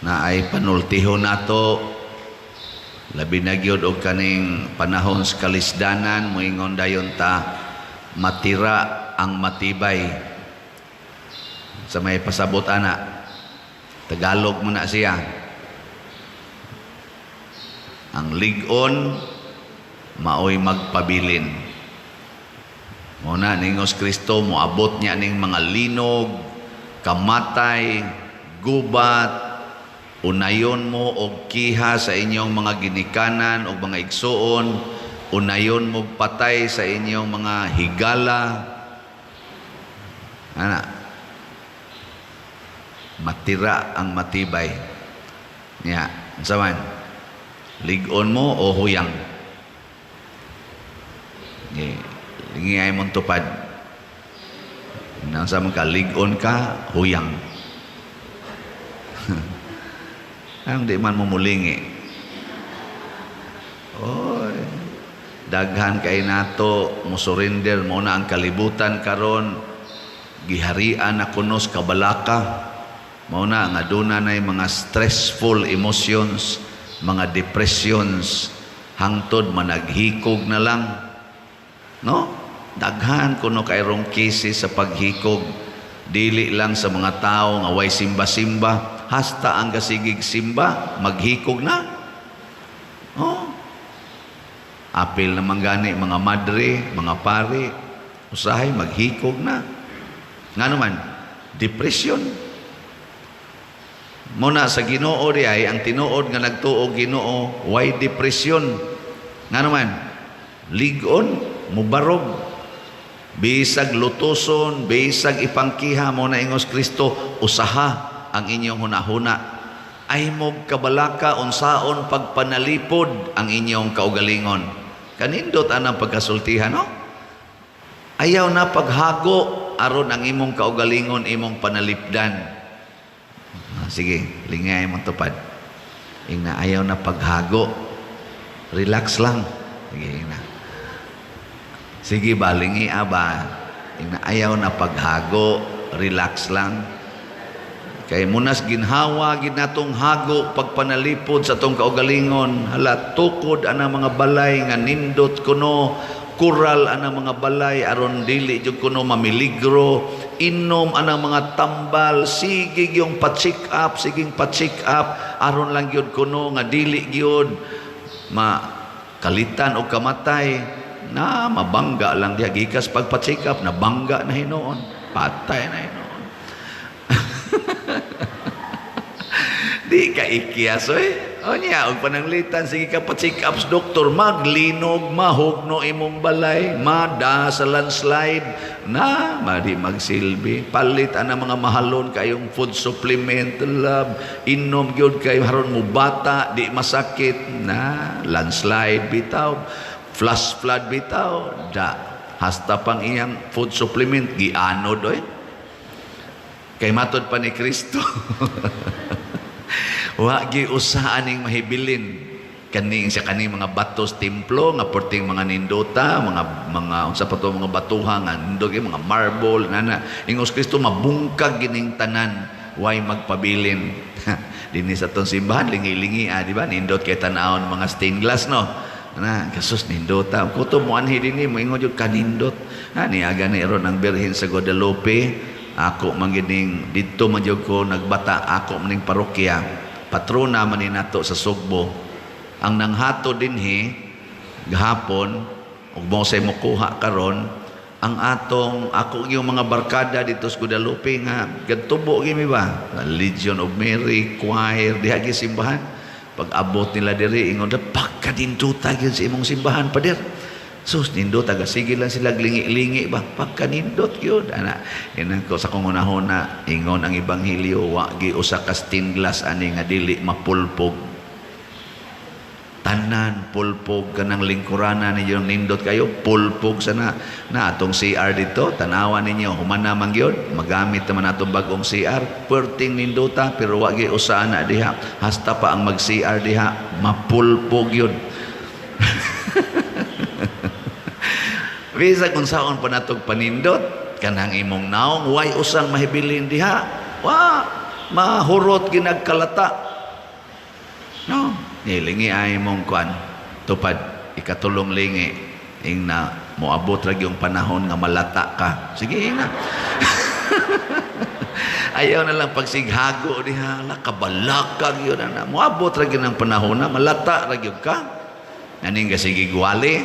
na ay panultihon nato labi na gyud og kaning panahon sa kalisdanan moingon dayon ta matira ang matibay. Sa may pasabot ana Tagalog mo na siya, ang ligon maoy magpabilin. Muna ningos Kristo moabot niya ning mga linog, kamatay, gubat, unayon mo og kiha sa inyong mga ginikanan o mga igsuon, unayon mo patay sa inyong mga higala. Ana, matira ang matibay niya. Saman, ligon mo o huyang? Lingi ay mong tupad. Nang sa mga ligon ka, huyang. Ang di man mo mulingi. Oy, daghan kay nato mo surrender mo na ang kalibutan karon, giharian na kunos kabalaka. Mao na nga aduna nay mga stressful emotions, mga depressions, hangtod managhikog na lang. No? Daghan kuno kay rong cases sa paghikog, dili lang sa mga tao nga way simba-simba, hasta ang kasigig simba maghikog na. Oh. Apil naman gani mga madre, mga pari, usahay maghikog na. Nga naman, depression. Muna sa Ginoo di ay ang tinuod nga nagtuo Ginoo, why depression? Nga naman, ligon, mubarog, bisag lutuson, bisag ipangkiha mo na ingos Kristo, usaha ang inyong hunahuna. Ay mo kabalaka unsaon pagpanalipod ang inyong kaugalingon. Kanindot anang pagkasultihan, no? Ayaw na paghago aron ang imong kaugalingon imong panalipdan. Sige, lingay mong tupad. Ingna ayaw na paghago. Relax lang. Sige, ingna. Sige ba, lingi ba? Ingna ayaw na paghago. Relax lang. Kay munas ginhawa, ginatong hago, pagpanalipod sa tong kaugalingon. Hala, tukod anang mga balay nga nindot kuno, kural anang mga balay, aron dili jud kuno mamiligro, inom anang mga tambal, sige yung pa-check up, siging pa-check up, aron lang yun kuno nga dili yun makalitan o kamatay, na mabangga lang diha gikas pagpa-check up, nabangga na hinoon, patay na hinoon. Di ka ikiyas, o niya, og pananglitan, sige ka pa-check ups, doktor, maglinog, mahugno imong balay, mada sa landslide, na, madi magsilbi, palit ang mga mahalon kayong food supplement, love, inom yun kayo, haron mo bata, di masakit, na, landslide bitaw, flash flood bitaw, da, hasta pang iyang food supplement, gianod, kay matod pa ni Kristo. Wagi usahan ning mahibilin kaning sa kaning mga batos templo nga porting mga nindota, mga unsa pa to mga batuha nga nindot mga marble nana ingos Kristo mabungkag gining tanan way magpabilin. Dinhi sa tong simbahan lingi-lingi di ba nindot kay tan-awon mga stained glass no. Na kasus nindota kuto mo anhi dinhi mo ingon jud kanindot. Niaga ni ron ang Birhen sa Guadalupe. Ako mangining dito man jud ko nagbata ako maning parokya. Patrona man ni nato sa Sugbo. Ang nanghato dinhi gahapon ug mo say mokuha karon ang ako yung mga barkada dito sa Guadalupe nga gadtubo gimi ba Legion of Mary choir diha gi simbahan. Pag abot nila diri ingon pagkadinduta gyud sa imong simbahan pader. Sus nindot taga sige lang sila lingi-lingi ba pagkanindot yun ana inan ko sa kong unahon ingon ang ebanghelyo wa gi usa ka stained glass ani nga dili mapulpog tanan pulpog kanang lingkuranan ninyo nindot kayo pulpog sana na atong CR dito tanawan ninyo humana man gyud magamit naman atong bagong CR perting nindota pero wa gi usa ana diha hasta pa ang mag CR diha mapulpog yun. Bisa kung saan pa natog panindot kanang imong naong way usang mahibilin diha wa mahurot ginagkalata No, nilingi ay mong kuan tupad ikatulong lingi ing na moabot ra yung panahon nga malata ka. Sige na. Ayaw na lang pagsighago diha, kabalakag yun na. Moabot ra gyud ang panahon na malata ra gyud ka. Aning ka sige gwali,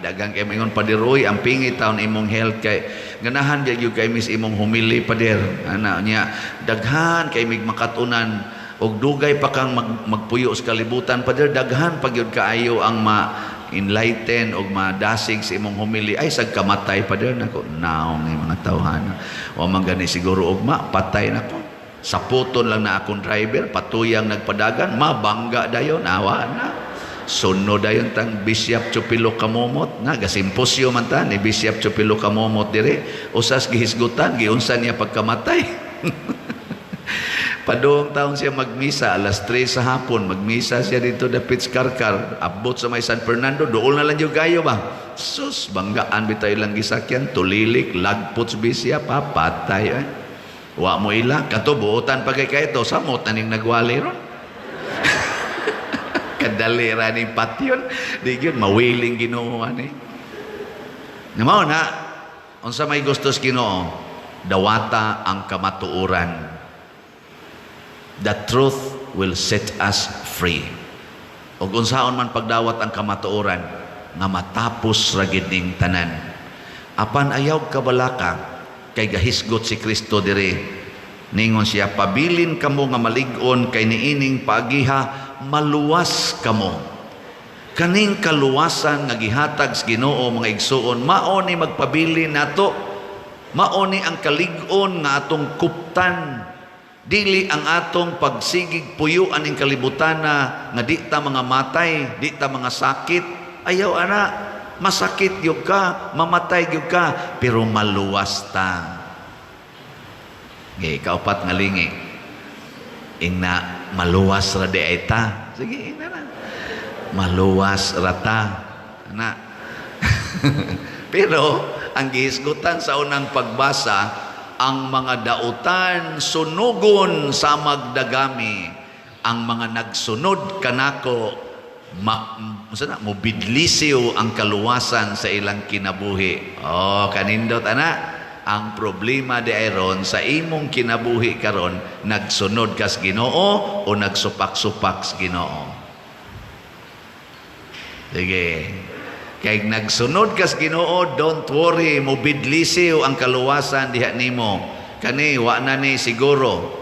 dagang kay mingon padiroy ang pingit taon imong health kay ganahan gyud kay mis imong humili pader. Ana nya daghan kay mig makatunan og dugay pa kang magpuyo sa kalibutan pader, daghan pa gyud kaayo ang ma-enlighten og madasig sa imong humili ay sag kamatay pader nako naong ni mga tawhana. Wa man gani siguro og patay nako. Saputon lang na akong driver, patuyang nagpadagan, mabangga dayon, awa na. Sunod dayon tang Bishop Chupilo Kamomot, na gasimposyo man ta ni Bishop Chupilo Kamomot dire, usas gihisgutan, giunsa niya pagkamatay. Padong taon siya magmisa, alas 3 sa hapon, magmisa siya dito dapit sa Karkar, abot sa may San Fernando, doon na lang yung gayo ba? Sus, banggaan bitay lang gisakyan, tulilik, lagpots bisya, papatay. Wa mo ila, katubuotan pagay ka ito, samot na ning nagwali ron. Kadalira ni patyon, di yun, mawiling Ginoo ni. Namaw na, unsa may gustos Ginoo, dawata ang kamatuoran. The truth will set us free. O kung saan man pagdawat ang kamatuoran, nga matapos ra gid ning tanan. Apan ayaw kabalaka, kay gahisgot si Kristo dire. Ningon siya, pabilin kamo nga malig-on, kay niining paagiha, maluwas kamo. Kaning kaluwasan nga gihatag sa Ginoo mga igsuon, mao ni magpabilin nato, mao ni ang kalig-on nga atong kuptan. Dili ang atong pagsigig puyo aning kalibutan na nga di ta mga matay, di ta mga sakit. Ayaw ana, masakit gyud ka, mamatay gyud ka, pero maluwas ta. Okay, kaupat nga lingi. Ingna maluwas ra di ay ta. Sige, ina na. Maluwas ra ta. Na. Pero ang gihisgutan sa unang pagbasa, ang mga dautan sunugon sa magdagami, ang mga nagsunod kanako mobidlisiw ang kaluwasan sa ilang kinabuhi. Oh, kanindot ana, ang problema di ayron sa imong kinabuhi karon, nagsunod kas Ginoo o nagsupak-supak sa Ginoo. Sige. Kay nagsunod kas Ginoo, don't worry, mobidlisiw ang kaluwasan diha nimo. Kani wa na ni siguro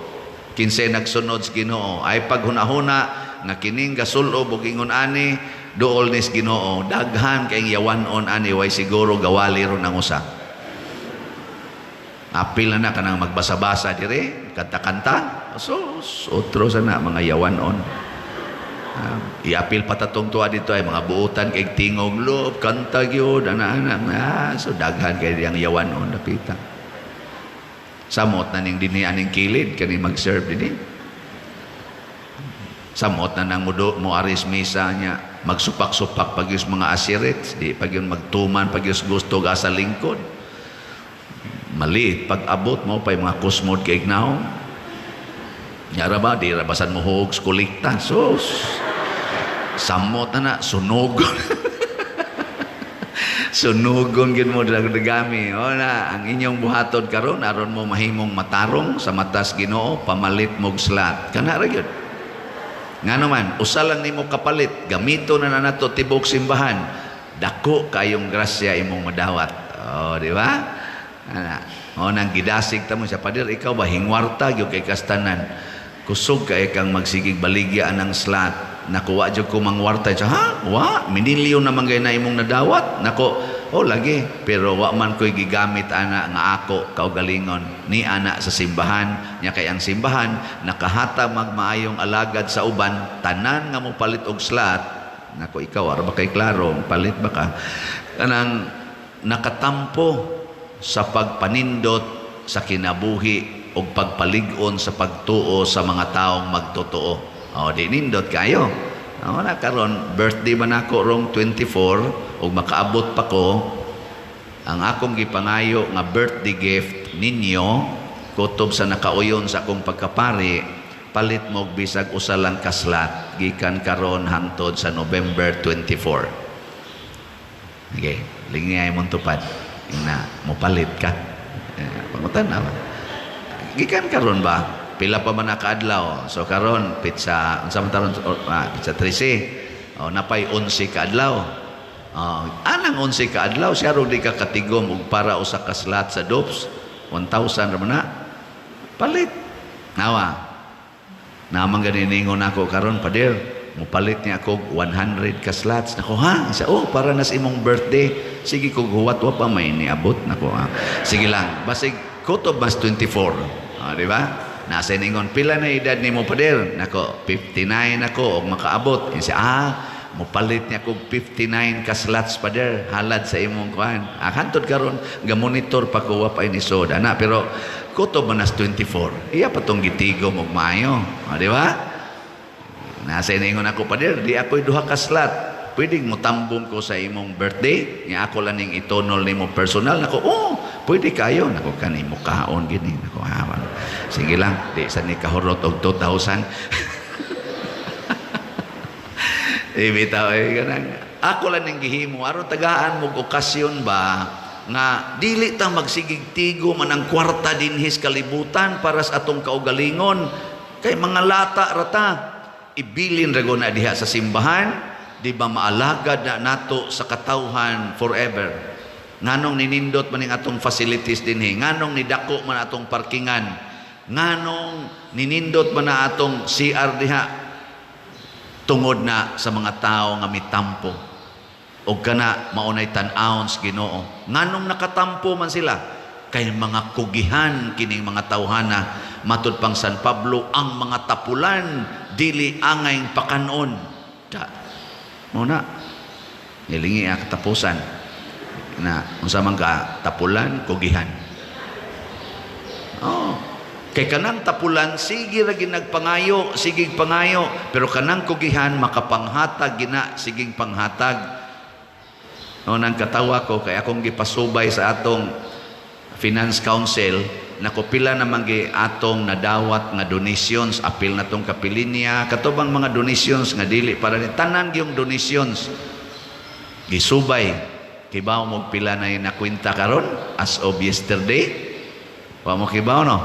kinse nagsunod sa Ginoo. Ay paghunahuna nga kining gasulob ug ingon ani duol ni sa Ginoo, daghan kay yawanon ani way siguro gawali ron ang usa. Apil na kanang magbasa-basa dire, kanta-kanta. Sus, otro sana mga yawanon. Iapil patatong tuwa dito ay mga buutan kay tingog loob, kanta gyud ana-ana. So daghan kay diyang yawanon napita. Samot na ning dinhi aning kilid kani mag-serve dinhi. Samot na nang mo aris misa niya, magsupak-supak pagyus mga asirets, di pagyon magtuman pagyus gusto ga sa lingkod. Mali pag abot mo pay mga kusmod kay ignaw. Nyara ba di rabasan mo hog kulikta. Sus. Samot na sunugon. Sunugon gid mo dagami. O na ang inyong buhaton karon aron mo mahimong matarong sa matas Ginoo, pamalit mo slat. Kana ra gyud. Ngano man usa lang nimo kapalit, gamito na nato tibok simbahan. Dako kayong grasya imong madawat. Oh, di ba? Ana, o nang gidasig ta mo sa pader, ikaw ba hingwarta gyud kay kastanan. Kusog kay kang magsigig baligya anang slat. Nakuha jud ko mangwarta siya, ha? Wa, minilyo naman gay na imong nadawat. Nako, oh lagi, pero wa man ko'y gigamit ana nga ako kaugalingon ni ana sa simbahan. Nya kay ang simbahan nakahatag magmaayong alagad sa uban, tanan nga mo palit og slat. Nako ikaw ara ba kay klaro, palit ba ka? Kanang nakatampo sa pagpanindot sa kinabuhi o pagpalig-on sa pagtuo sa mga taong magtotoo. O, di nindot kayo. O, na karon birthday man ako rong 24 o makaabot pa ko, ang akong gipangayo nga birthday gift ninyo, kutob sa nakauyon sa akong pagkapari, palit mo og bisag usa lang kaslat gikan karon hangtod sa November 24. Okay, lingay mong tupad na mopalit ka. Pangutan na ba? Gikan karon ba? Pila pa man kaadlaw. So karon pizza unsa man taron pizza 13. Napay 11 ka adlaw. Anang 11 ka adlaw siya ro di ka katigom og para usa ka slot sa dopes 1,000 ra man na. Palit. Nawa. Namang ganingon ako karon pader. Mupalit niya ako 100 ka slots. Nako ha? Isa, para nas imong birthday. Sige kog huwat wa pa may niabot. Nako ha? Sige lang. Basig kutob mas 24. Di ba? Nasa ningon, pila na edad ni mo pader? Nako, 59 ako og makaabot. Isa, mupalit niya kog 59 ka slots pader. Halad sa imong kuhan. Hantod karon ga-monitor pa ko wa pa ini soda na. Pero kutob manas 24. Iya pa tong gitigom og maayo. Di ba? Nasa iningon ako pader, di ako'y duha ka slot. Pwedeng mutambong ko sa imong birthday. Nga ako lang ning itonol nimo personal. Nako, pwede kayo. Nako, kanimo kaon gini. Nako, hawan. Sige lang, di sa ni kahurot og 2,000. Ibitaw, ganang. Ako lang ning gihimo. Aron tagaan mo okasyon ba nga dili ta magsigig tigo man ang kwarta dinhis kalibutan para sa atong kaugalingon. Kay mga lata rata. Ibilin rago na diha sa simbahan, di ba maalagad na nato sa katawhan forever. Nganong ninindot man atong facilities dinhi, nganong nidako man atong parkingan, nganong ninindot man atong CR diha tungod na sa mga tao nga mitampo. O kana maunay tan-awon sa Ginoo. Nganong nakatampo man sila? Kay mga kugihan kining mga tawhana. Matud pang San Pablo, ang mga tapulan dili angay pakanon. Muna, nilingi ang katapusan na unsa man ka tapulan, kugihan. Kay kanang tapulan, sige ra ginagpangayo, sigig pangayo, pero kanang kugihan, makapanghatag gina, siging panghatag. Nang katawa ko, kay akong gipasubay sa atong Finance Council, nakopila naman atong nadawat nga donations, apil na tong kapilinya, katubang mga donations nga dili para ni tanan yung donations gisubay kibaw mo pila na nakwenta karon as of yesterday. Wa mo kibaw no?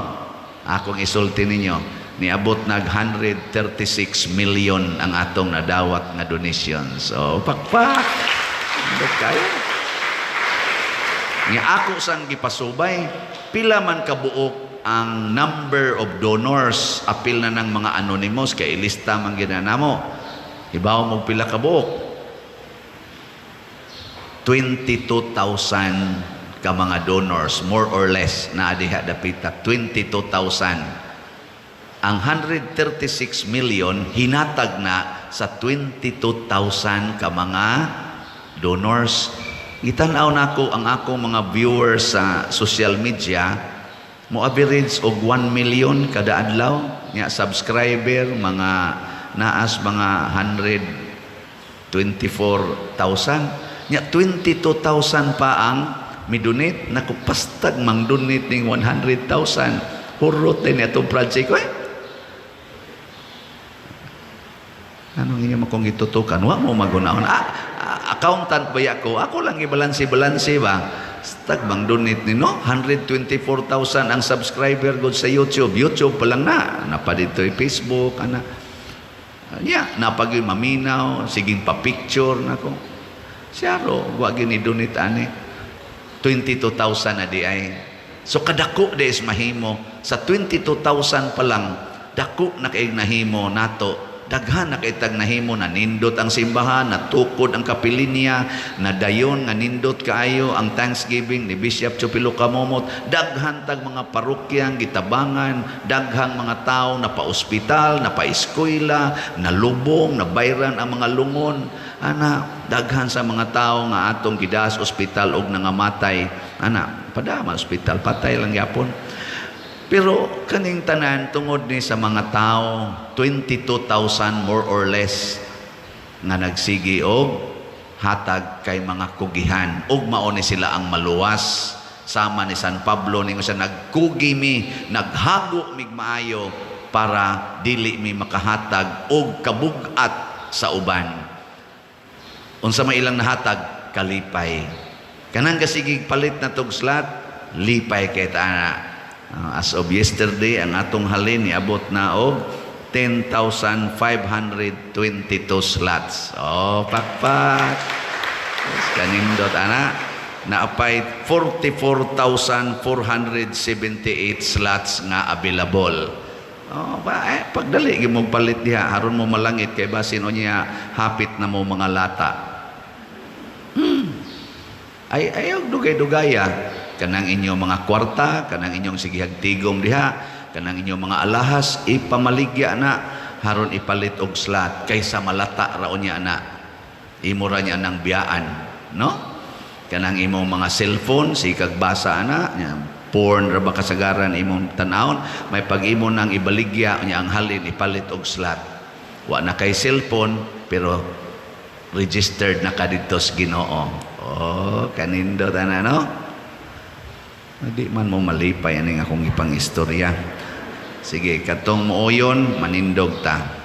Akong isulti ninyo, niabot nag 136 million ang atong nadawat nga donations. So pakpak kayo nga ako sang gipasubay, pila man kabuok ang number of donors, apil na ng mga anonymous, kay ilista man ginanamo. Ibaw mo pila kabuok. 22,000 ka mga donors, more or less, na adiha dapita. 22,000. Ang 136 million, hinatag na sa 22,000 ka mga donors. Gitanaw nako ang akong mga viewers sa social media, mo average og 1 million kada adlaw nya subscriber, mga naas mga 124,000 nya 22,000 pa ang midonate. Nako pastag mang donate ning 100,000 hurot din atong project ko. Anong inyo makong itutukan? Wa mo magunahon. Accountant ba ako lang ibalansi ba? Stag bang donate ni no? 124,000 ang subscriber god sa YouTube. YouTube pa lang na. Napa dito Facebook, napag yung maminaw, siging pa-picture nako. Siyaro, wag ni donate ani. 22,000 na di ay. So kadako des mahimo. Sa 22,000 pa lang, dako na kay nahimo nato. Daghan na kaitag nahimo, na nindot ang simbahan, natukod ang kapilinya, na dayon nga nindot kaayo ang Thanksgiving ni Bishop Chupilo Kamomot. Daghan tag mga parukyang gitabangan, daghang mga tao na pa-ospital, na pa-eskwela, na lubong, na bayran ang mga lungon. Daghan sa mga tao nga atong gidas ospital og nangamatay. Padama ospital, patay lang yapon. Pero kaning tanan tungod ni sa mga tao, 22,000 more or less nga nagsigi og hatag kay mga kugihan. Ug mao ni sila ang maluwas. Sama ni San Pablo ningo siya nagkugi mi, naghago mig maayo para dili mi makahatag og kabugat sa uban. Unsa may ilang nahatag? Kalipay. Kanang kasigig palit na tog slot, lipay kay ana. As of yesterday, ang atong halin niabot na og 10,522 slots. Oh, pakpak. Yes, kanindot ana. Naapay 44,478 slots nga available. Oh, pagdali gimog palit diha aron mo malangit kay basin o niya hapit na mo mga lata. Ayaw dugay-dugaya kanang inyong mga kwarta, kanang inyong sigihag tigom diha, kanang inyong mga alahas ipamaligya na haron ipalit og slot kaysa malata raon niya na. Imo ra niya nang biyaan, no? Kanang imong mga cellphone sikag basa ana, porn ra ba kasagaran imong tan-awon, may pag-imo nang ibaligya niya ang halin ipalit og slot. Wa na kay cellphone pero registered na ka dito sa Ginoo. Oh, kanindo na no? Hindi man mo malipay aning akong ipang istorya. Sige, katong mooyon manindog ta.